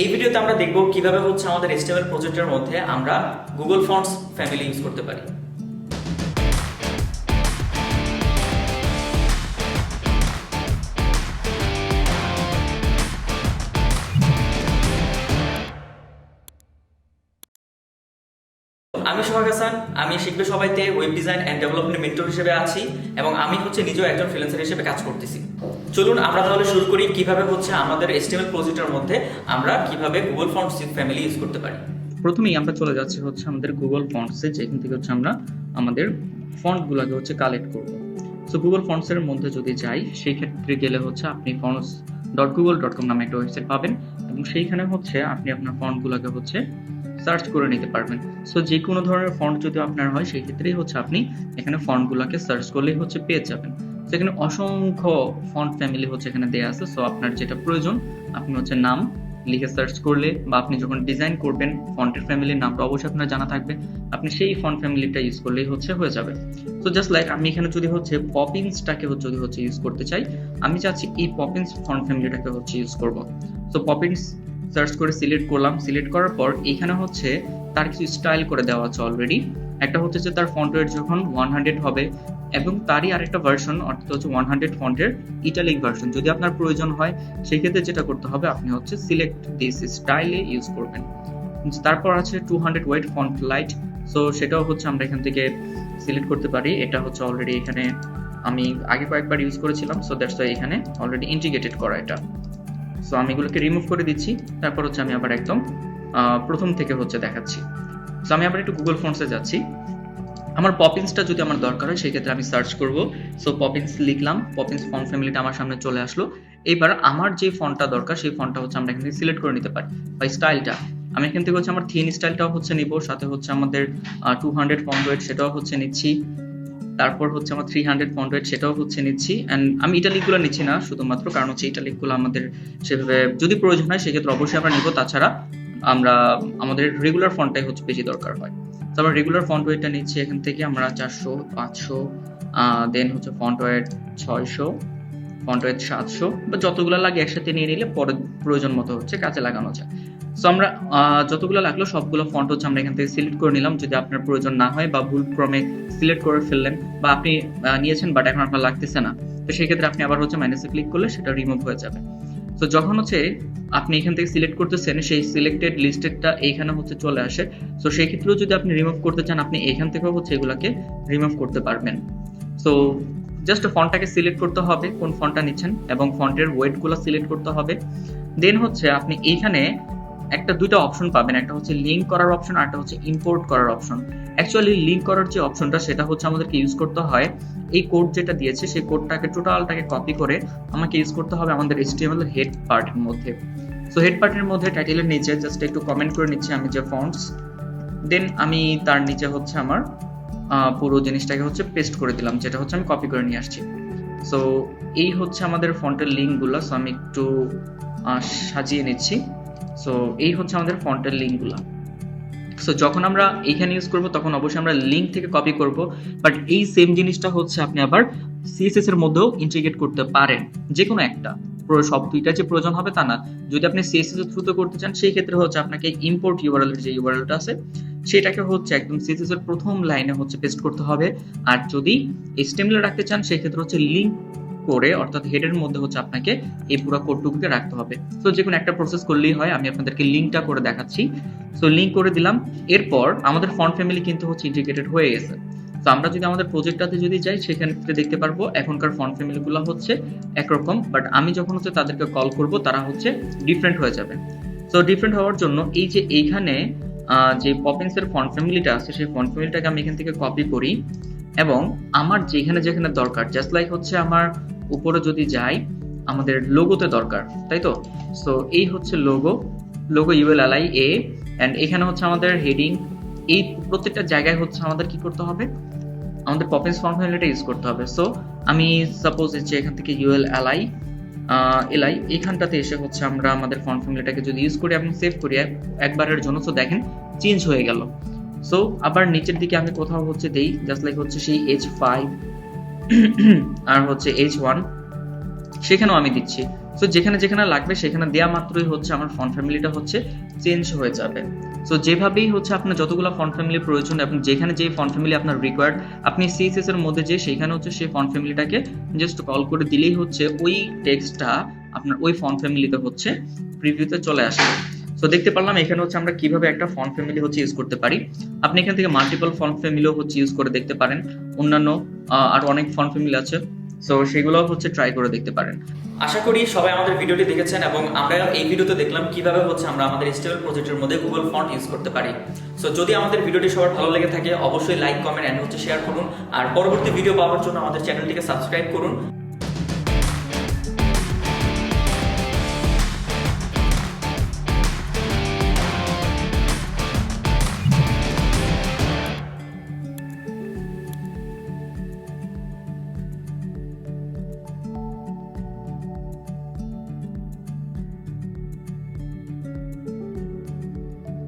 এই ভিডিওতে আমরা দেখব কিভাবে হচ্ছে আমাদের HTML প্রজেক্টের মধ্যে আমরা গুগল ফন্টস ফ্যামিলি ইউজ করতে পারি। আমি সোহাগ হাসান, আমি শিখবে সবাইতে web design and development mentor হিসেবে আছি এবং আমি হচ্ছে নিজেও একজন ফ্রিল্যান্সার হিসেবে কাজ করতেছি। চলুন আমরা তাহলে শুরু করি কিভাবে হচ্ছে আমাদের HTML প্রজেক্টের মধ্যে আমরা কিভাবে গুগল ফন্টস ফ্যামিলি ইউজ করতে পারি। প্রথমেই আমরা চলে যাচ্ছি হচ্ছে আমাদের গুগল ফন্টসে, যেখান থেকে হচ্ছে আমরা আমাদের ফন্টগুলোকে হচ্ছে কালেক্ট করব। সো গুগল ফন্টসের মধ্যে যদি যাই, সেই ক্ষেত্রে গেলে হচ্ছে আপনি fonts.google.com নামে একটা ওয়েবসাইট পাবেন এবং সেইখানে হচ্ছে আপনি আপনার ফন্টগুলোকে হচ্ছে সার্চ করে নিতে পারবেন। সো যে কোনো ধরনের ফন্ট যদি আপনার হয়, সেই ক্ষেত্রেই হচ্ছে আপনি এখানে ফন্টগুলোকে সার্চ করলেই হচ্ছে পেয়ে যাবেন। সেখানে অসংখ্য ফন্ট ফ্যামিলি হচ্ছে এখানে দেয়া আছে। সো আপনার যেটা প্রয়োজন আপনি হচ্ছে নাম লিখে সার্চ করলে, বা আপনি যখন ডিজাইন করবেন ফন্টের ফ্যামিলির নামটা অবশ্যই আপনার জানা থাকবে, আপনি সেই ফন্ট ফ্যামিলিটা ইউজ করলেই হচ্ছে হয়ে যাবে। সো জাস্ট লাইক আমি এখানে যদি হচ্ছে পপিন্সটাকে যদি হচ্ছে ইউজ করতে চাই, আমি চাচ্ছি এই পপিন্স ফন্ট ফ্যামিলিটাকে হচ্ছে ইউজ করব। সো পপিন্স সার্চ করে সিলেক্ট করলাম। সিলেক্ট করার পর এইখানে হচ্ছে তার কিছু স্টাইল করে দেওয়া আছে অলরেডি। একটা হচ্ছে যে তার ফন্ট ওয়েট যখন 100 হবে এবং তারই আরেকটা ভার্সন অর্থাৎ হচ্ছে 100 ফন্টের ইটালিক ভার্সন যদি আপনার প্রয়োজন হয়, সেই ক্ষেত্রে যেটা করতে হবে আপনি হচ্ছে সিলেক্ট দিস স্টাইলে ইউজ করবেন। তারপর আছে 200 ওয়েট ফন্ট লাইট। সো সেটাও হচ্ছে আমরা এখান থেকে সিলেক্ট করতে পারি। এটা হচ্ছে অলরেডি এখানে আমি আগে কয়েকবার ইউজ করেছিলাম। সো দ্যাটস ওয়াই এখানে অলরেডি ইন্টিগ্রেটেড করা এটা। সো আমি এগুলোকে রিমুভ করে দিচ্ছি। তারপর হচ্ছে আমি আবার একদম প্রথম থেকে হচ্ছে দেখাচ্ছি। সো আমি আবার একটু গুগল ফন্টসে যাচ্ছি। আমার পপিন্সটা যদি আমার দরকার হয়, সেই ক্ষেত্রে আমি সার্চ করব। সো পপিন্স লিখলাম, পপিন্স ফন্ট ফ্যামিলিটা আমার সামনে চলে আসলো। এবার আমার যে ফন্টটা দরকার সেই ফন্টটা হচ্ছে আমরা এখান থেকে সিলেক্ট করে নিতে পারি, বা স্টাইলটা আমি এখান থেকে হচ্ছে আমার থিন স্টাইলটাও হচ্ছে নিব, সাথে হচ্ছে আমাদের 200 ফন্ট ওয়েট সেটাও হচ্ছে নিচ্ছি। তারপর হচ্ছে আমার 300 ফন্ট ওয়েট সেটাও হচ্ছে নিচ্ছি। অ্যান্ড আমি ইটালিকগুলো নিচ্ছি না শুধুমাত্র, কারণ হচ্ছে ইটালিকগুলো আমাদের সেভাবে যদি প্রয়োজন হয় সেক্ষেত্রে অবশ্যই আমরা নিব। তাছাড়া আমরা আমাদের রেগুলার ফন্টটাই হচ্ছে বেশি দরকার হয়। তো আমরা রেগুলার ফন্ট ওয়েটটা নিচ্ছি এখান থেকে আমরা 400, 500, দেন হচ্ছে ফন্ট ওয়েট 600, ফন্ট ওয়েট 700, বা যতগুলো লাগে একসাথে নিয়ে নিলে পরে প্রয়োজন মতো হচ্ছে কাজে লাগানো যায়। সো আমরা যতগুলো লাগলো সবগুলো ফন্ট হচ্ছে আমরা এখান থেকে সিলেক্ট করে নিলাম। যদি আপনার প্রয়োজন না হয় বা ভুল ক্রমে সিলেক্ট করে ফেললেন, বা আপনি নিয়েছেন বাট এখন আপনার লাগতেছে না, তো সেই ক্ষেত্রে আপনি আবার হচ্ছে মাইনাসে ক্লিক করলে সেটা রিমুভ হয়ে যাবে। তো যখন হচ্ছে আপনি এখান থেকে সিলেক্ট করতেছেন, সেই সিলেক্টেড লিস্টেডটা এইখানে হচ্ছে চলে আসে। সো সেই ক্ষেত্রেও যদি আপনি রিমুভ করতে চান, আপনি এইখান থেকেও হচ্ছে এগুলাকে রিমুভ করতে পারবেন। সো জাস্ট ফন্টটাকে সিলেক্ট করতে হবে কোন ফন্টটা নিচ্ছেন এবং ফন্টের ওয়েটগুলো সিলেক্ট করতে হবে। দেন হচ্ছে আপনি এইখানে দুইটা অপশন পাবেন, একটা হচ্ছে লিঙ্ক করার অপশন আর একটা হচ্ছে ইম্পোর্ট করার অপশন। অ্যাকচুয়ালি লিঙ্ক করার যে অপশনটা সেটা হচ্ছে আমাদেরকে ইউজ করতে হয় এই কোড যেটা দিয়েছে সেই কোডটাকে টোটালটাকে কপি করে আমাকে ইউজ করতে হবে আমাদের HTML এর হেড পার্টের মধ্যে। সো হেড পার্টের মধ্যে টাইটেলের নিচে জাস্ট একটু কমেন্ট করে নিচ্ছি আমি যে ফন্টস, দেন আমি তার নিচে হচ্ছে আমার পুরো জিনিসটাকে হচ্ছে পেস্ট করে দিলাম, যেটা হচ্ছে আমি কপি করে নিয়ে আসছি। সো এই হচ্ছে আমাদের ফন্টের লিঙ্কগুলো। সো আমি একটু সাজিয়ে নিচ্ছি। সো এই হচ্ছে আমাদের ফন্টের লিঙ্কগুলো। সো যখন আমরা এইখানে ইউজ করব তখন অবশ্যই আমরা লিঙ্ক থেকে কপি করব, বাট এই সেম জিনিসটা হচ্ছে আপনি আবার CSS এর মধ্যেও ইন্টিগ্রেট করতে পারেন, যে কোনো একটা। সব দুইটা যে প্রয়োজন হবে তা না। যদি আপনি CSS এর থ্রুতে করতে চান, সেই ক্ষেত্রে হচ্ছে আপনাকে ইম্পোর্ট ইউআরএল এর যে ইউআরএলটা আছে সেটাকে হচ্ছে একদম CSS এর প্রথম লাইনে হচ্ছে পেস্ট করতে হবে। আর যদি HTML এ রাখতে চান, সেই ক্ষেত্রে হচ্ছে লিঙ্ক করে অর্থাৎ হেডের মধ্যে হচ্ছে আপনাকে এই পুরো কোডটুকুকে রাখতে হবে। সো যে কোনো একটা প্রসেস করলেই হয়। আমি আপনাদেরকে লিঙ্কটা করে দেখাচ্ছি। সো লিঙ্ক করে দিলাম। এরপর আমাদের ফন্ট ফ্যামিলি কিন্তু হচ্ছে ইন্টিগ্রেটেড হয়ে গেছে। তো আমরা যদি আমাদের প্রজেক্টটাতে যদি যাই, সেখানে দেখতে পারবো এখনকার ফন্ট ফ্যামিলিগুলো হচ্ছে একরকম, বাট আমি যখন হচ্ছে তাদেরকে কল করব তারা হচ্ছে ডিফারেন্ট হয়ে যাবে। সো ডিফারেন্ট হওয়ার জন্য এই যে এইখানে যে পপিন্সের ফন্ট ফ্যামিলিটা আছে সেই ফন্ট ফ্যামিলিটাকে আমি এখান থেকে কপি করি এবং আমার যেখানে যেখানে দরকার, জাস্ট লাইক হচ্ছে আমার উপরে যদি যাই আমাদের লোগোতে দরকার, তাই তো? সো এই হচ্ছে লোগো ULLIA, এন্ড এখানে হচ্ছে আমাদের হেডিং। এই প্রত্যেকটা জায়গায় হচ্ছে আমাদের কি করতে হবে, আমাদের পপিন্স ফন্ট ফ্যামিলিটা ইউজ করতে হবে। সো আমি সাপোজ যে এখান থেকে ULLI এখানটাতে এসে হচ্ছে আমরা আমাদের ফন্ট ফ্যামিলিটাকে যদি ইউজ করি এবং সেভ করি একবারের জন্য, সো দেখেন চেঞ্জ হয়ে গেল। সো আবার নিচের দিকে আমি কোথাও হচ্ছে দেই, জাস্ট লাইক হচ্ছে সেই H5 আর হচ্ছে H1 সেখানেও আমি দিচ্ছি। সো যেখানে যেখানে লাগবে সেখানে দেওয়া মাত্রই হচ্ছে আমার ফন্ট ফ্যামিলিটা হচ্ছে চেঞ্জ হয়ে যাবে। সো যেভাবেই হচ্ছে আপনার যতগুলো ফন্ট ফ্যামিলি প্রয়োজন এবং যেখানে যে ফন্ট ফ্যামিলি আপনার রিকোয়ার্ড, আপনি সিএসএস এর মধ্যে যে সেখানে হচ্ছে সেই ফন্ট ফ্যামিলিটাকে জাস্ট কল করে দিলেই হচ্ছে ওই টেক্সটটা আপনার ওই ফন্ট ফ্যামিলিতে হচ্ছে প্রিভিউতে চলে আসবে। সো দেখতে পারলাম এখানে হচ্ছে আমরা কিভাবে একটা ফন্ট ফ্যামিলি হচ্ছে ইউজ করতে পারি। আপনি এখান থেকে মাল্টিপল ফন্ট ফ্যামিলিও হচ্ছে ইউজ করে দেখতে পারেন, অন্যান্য আরো অনেক ফন্ট ফ্যামিলি আছে, সো সেগুলো হচ্ছে ট্রাই করে দেখতে পারেন। আশা করি সবাই আমাদের ভিডিওটি দেখেছেন এবং আমরা এই ভিডিওতে দেখলাম কিভাবে হচ্ছে আমরা আমাদের স্টেবল প্রজেক্টের মধ্যে গুগল ফন্ট ইউজ করতে পারি। সো যদি আমাদের ভিডিওটি সবার ভালো লেগে থাকে অবশ্যই লাইক, কমেন্ট এন্ড হচ্ছে শেয়ার করুন। আর পরবর্তী ভিডিও পাওয়ার জন্য আমাদের চ্যানেলটিকে সাবস্ক্রাইব করুন।